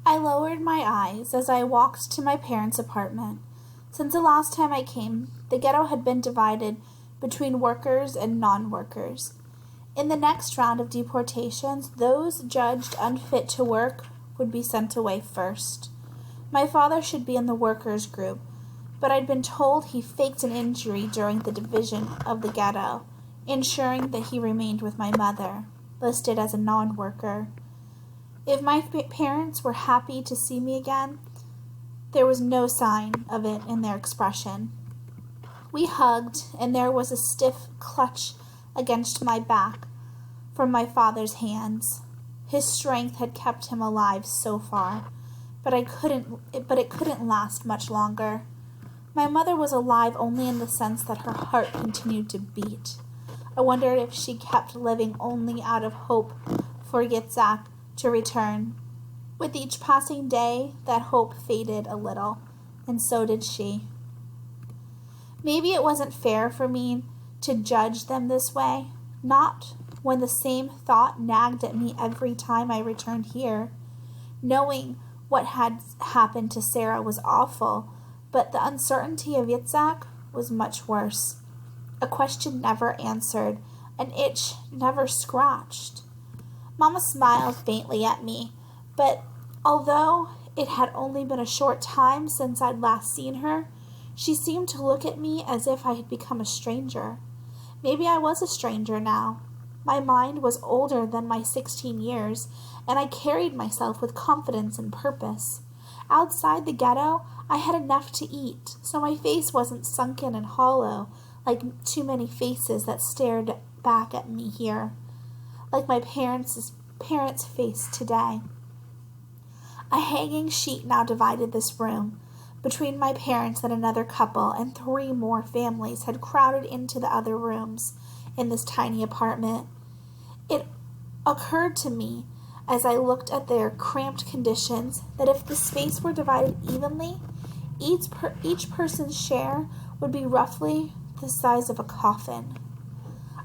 I lowered my eyes as I walked to my parents' apartment. Since the last time I came, the ghetto had been divided between workers and non-workers. In the next round of deportations, those judged unfit to work would be sent away first. My father should be in the workers' group, but I'd been told he faked an injury during the division of the ghetto, ensuring that he remained with my mother, listed as a non-worker. If my parents were happy to see me again, there was no sign of it in their expression. We hugged, and there was a stiff clutch against my back from my father's hands. His strength had kept him alive so far, but it couldn't last much longer. My mother was alive only in the sense that her heart continued to beat. I wondered if she kept living only out of hope for Yitzhak to return. With each passing day, that hope faded a little, and so did she. Maybe it wasn't fair for me to judge them this way, not when the same thought nagged at me every time I returned here. Knowing what had happened to Sarah was awful, but the uncertainty of Yitzhak was much worse. A question never answered, an itch never scratched. Mama smiled faintly at me, but although it had only been a short time since I'd last seen her, she seemed to look at me as if I had become a stranger. Maybe I was a stranger now. My mind was older than my 16 years, and I carried myself with confidence and purpose. Outside the ghetto, I had enough to eat, so my face wasn't sunken and hollow like too many faces that stared back at me here, like my parents' face today. A hanging sheet now divided this room. Between my parents and another couple and 3 more families had crowded into the other rooms in this tiny apartment. It occurred to me as I looked at their cramped conditions that if the space were divided evenly, each person's share would be roughly the size of a coffin.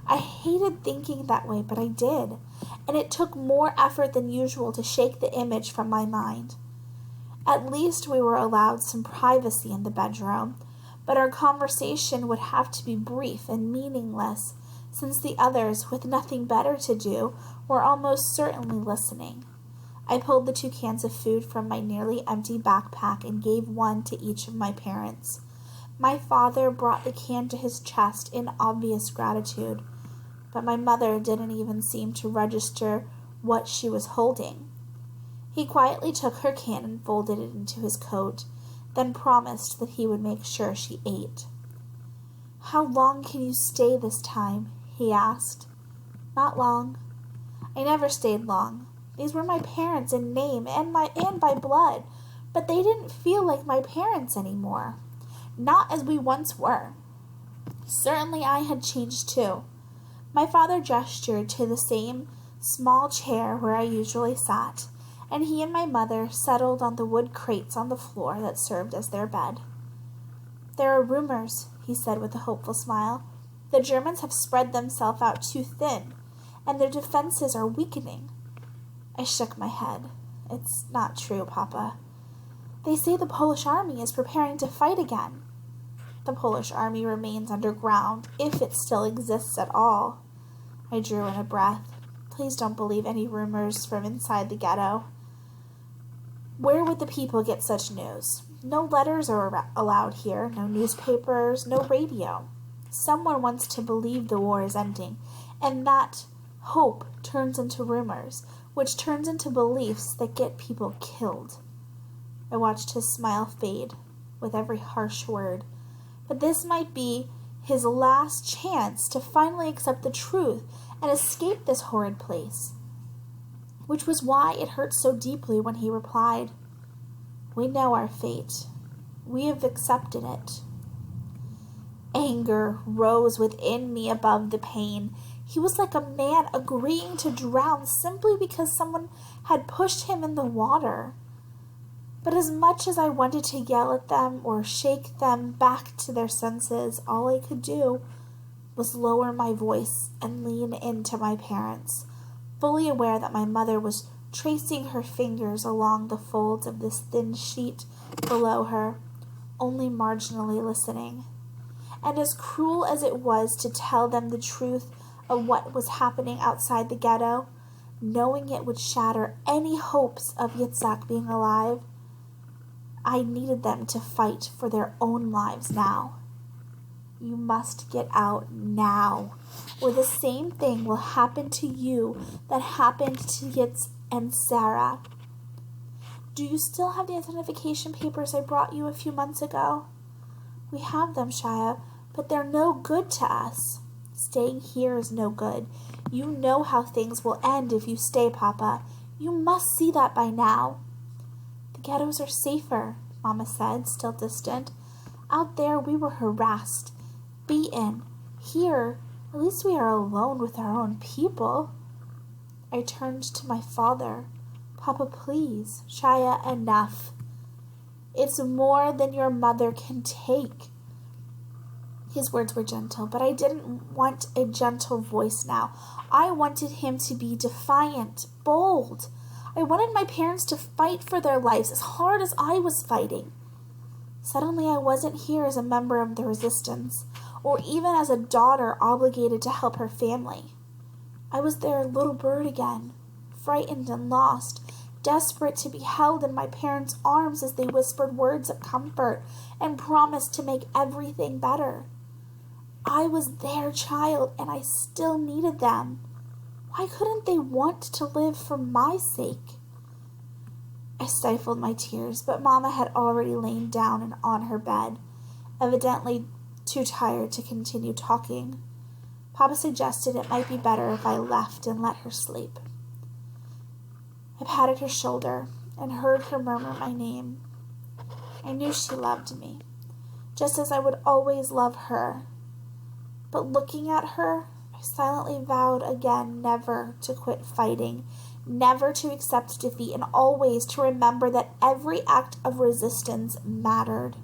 I hated thinking that way, but I did, and it took more effort than usual to shake the image from my mind. At least we were allowed some privacy in the bedroom, but our conversation would have to be brief and meaningless, since the others, with nothing better to do, were almost certainly listening. I pulled the 2 cans of food from my nearly empty backpack and gave one to each of my parents. My father brought the can to his chest in obvious gratitude, but my mother didn't even seem to register what she was holding. He quietly took her can and folded it into his coat, then promised that he would make sure she ate. "How long can you stay this time?" he asked. "Not long. I never stayed long. These were my parents in name and by blood, but they didn't feel like my parents anymore. Not as we once were. Certainly I had changed too." My father gestured to the same small chair where I usually sat, and he and my mother settled on the wood crates on the floor that served as their bed. "There are rumors," he said with a hopeful smile. "The Germans have spread themselves out too thin, and their defenses are weakening." I shook my head. "It's not true, Papa. They say the Polish army is preparing to fight again." "The Polish army remains underground, if it still exists at all." I drew in a breath. Please don't believe any rumors from inside the ghetto. Where would the people get such news? No letters are allowed here, no newspapers, no radio. Someone wants to believe the war is ending, and that hope turns into rumors, which turns into beliefs that get people killed. I watched his smile fade with every harsh word, but this might be his last chance to finally accept the truth and escape this horrid place, which was why it hurt so deeply when he replied, "We know our fate. We have accepted it." Anger rose within me above the pain. He was like a man agreeing to drown simply because someone had pushed him in the water. But as much as I wanted to yell at them or shake them back to their senses, all I could do was lower my voice and lean into my parents, fully aware that my mother was tracing her fingers along the folds of this thin sheet below her, only marginally listening. And as cruel as it was to tell them the truth of what was happening outside the ghetto, knowing it would shatter any hopes of Yitzhak being alive, I needed them to fight for their own lives now. You must get out now, or the same thing will happen to you that happened to Yitz and Sarah. Do you still have the identification papers I brought you a few months ago? We have them, Shia, but they're no good to us. Staying here is no good. You know how things will end if you stay, Papa. You must see that by now. The ghettos are safer, Mama said, still distant. Out there we were harassed, beaten. Here, at least we are alone with our own people. I turned to my father. Papa, please. Shia, enough. It's more than your mother can take. His words were gentle, but I didn't want a gentle voice now. I wanted him to be defiant, bold. I wanted my parents to fight for their lives as hard as I was fighting. Suddenly I wasn't here as a member of the resistance, or even as a daughter obligated to help her family. I was their little bird again, frightened and lost, desperate to be held in my parents' arms as they whispered words of comfort and promised to make everything better. I was their child, and I still needed them. Why couldn't they want to live for my sake? I stifled my tears, but Mama had already lain down and on her bed, evidently too tired to continue talking. Papa suggested it might be better if I left and let her sleep. I patted her shoulder and heard her murmur my name. I knew she loved me, just as I would always love her. But looking at her, I silently vowed again never to quit fighting, never to accept defeat, and always to remember that every act of resistance mattered.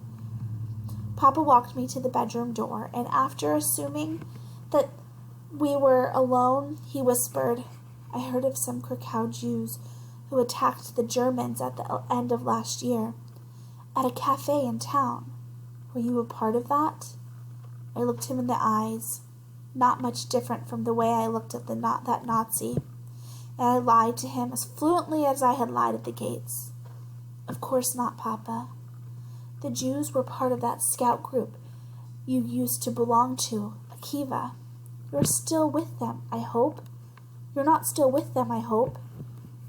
Papa walked me to the bedroom door, and after assuming that we were alone, he whispered, I heard of some Krakow Jews who attacked the Germans at the end of last year, at a cafe in town. Were you a part of that? I looked him in the eyes, not much different from the way I looked at that Nazi, and I lied to him as fluently as I had lied at the gates. Of course not, Papa. The Jews were part of that scout group you used to belong to, Akiva. You're still with them, I hope. You're not still with them, I hope.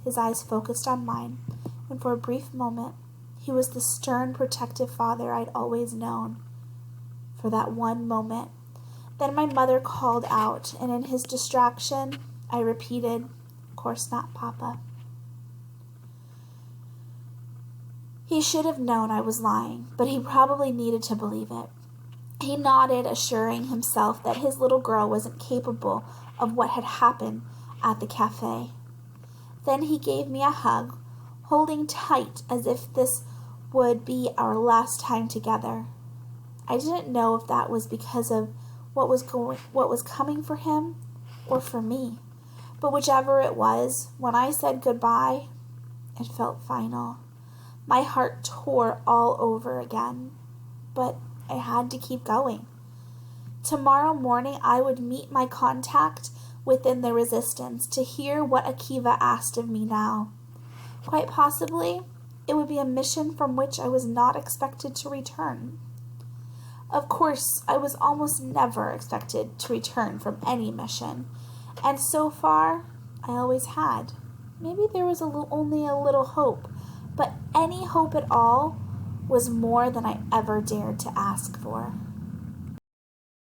His eyes focused on mine, and for a brief moment, he was the stern, protective father I'd always known. For that one moment. Then my mother called out, and in his distraction, I repeated, of course not, Papa. He should have known I was lying, but he probably needed to believe it. He nodded, assuring himself that his little girl wasn't capable of what had happened at the cafe. Then he gave me a hug, holding tight as if this would be our last time together. I didn't know if that was because of what was coming for him or for me, but whichever it was, when I said goodbye, it felt final. My heart tore all over again, but I had to keep going. Tomorrow morning I would meet my contact within the resistance to hear what Akiva asked of me now. Quite possibly, it would be a mission from which I was not expected to return. Of course, I was almost never expected to return from any mission, and so far, I always had. Maybe there was only a little hope, but any hope at all was more than I ever dared to ask for.